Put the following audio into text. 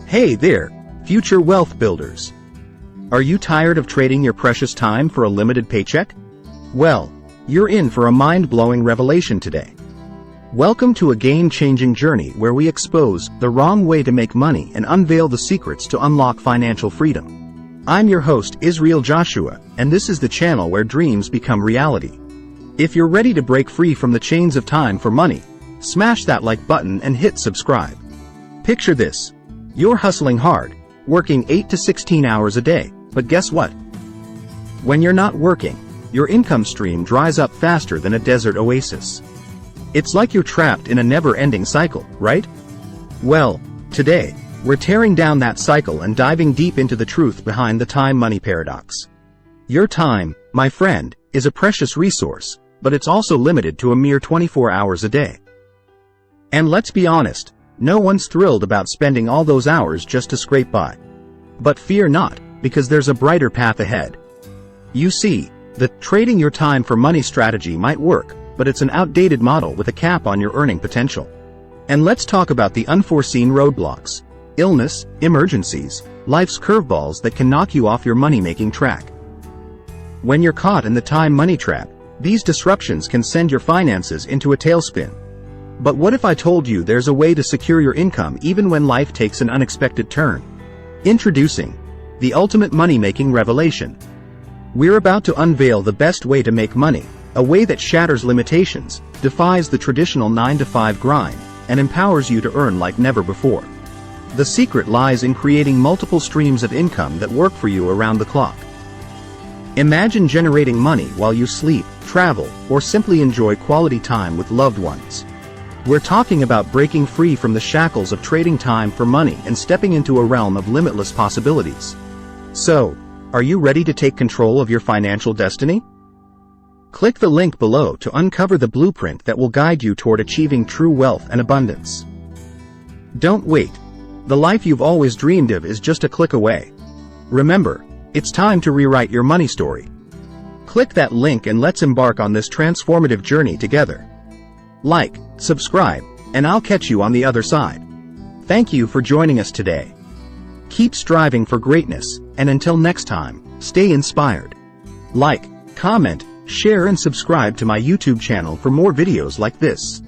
Hey there, future wealth builders. Are you tired of trading your precious time for a limited paycheck? Well, you're in for a mind-blowing revelation today. Welcome to a game-changing journey where we expose the wrong way to make money and unveil the secrets to unlock financial freedom. I'm your host, Israel Joshua, and this is the channel where dreams become reality. If you're ready to break free from the chains of time for money, smash that like button and hit subscribe. Picture this. You're hustling hard, working 8 to 16 hours a day, but guess what? When you're not working, your income stream dries up faster than a desert oasis. It's like you're trapped in a never-ending cycle, right? Well, today, we're tearing down that cycle and diving deep into the truth behind the time-money paradox. Your time, my friend, is a precious resource, but it's also limited to a mere 24 hours a day. And let's be honest, no one's thrilled about spending all those hours just to scrape by. But fear not, because there's a brighter path ahead. You see, the trading your time for money strategy might work, but it's an outdated model with a cap on your earning potential. And let's talk about the unforeseen roadblocks, illness, emergencies, life's curveballs that can knock you off your money-making track. When you're caught in the time-money trap, these disruptions can send your finances into a tailspin. But what if I told you there's a way to secure your income even when life takes an unexpected turn? Introducing the ultimate money-making revelation. We're about to unveil the best way to make money, a way that shatters limitations, defies the traditional 9-to-5 grind, and empowers you to earn like never before. The secret lies in creating multiple streams of income that work for you around the clock. Imagine generating money while you sleep, travel, or simply enjoy quality time with loved ones. We're talking about breaking free from the shackles of trading time for money and stepping into a realm of limitless possibilities. So, are you ready to take control of your financial destiny? Click the link below to uncover the blueprint that will guide you toward achieving true wealth and abundance. Don't wait. The life you've always dreamed of is just a click away. Remember, it's time to rewrite your money story. Click that link and let's embark on this transformative journey together. Like, subscribe, and I'll catch you on the other side. Thank you for joining us today. Keep striving for greatness, and until next time, stay inspired. Like, comment, share and subscribe to my YouTube channel for more videos like this.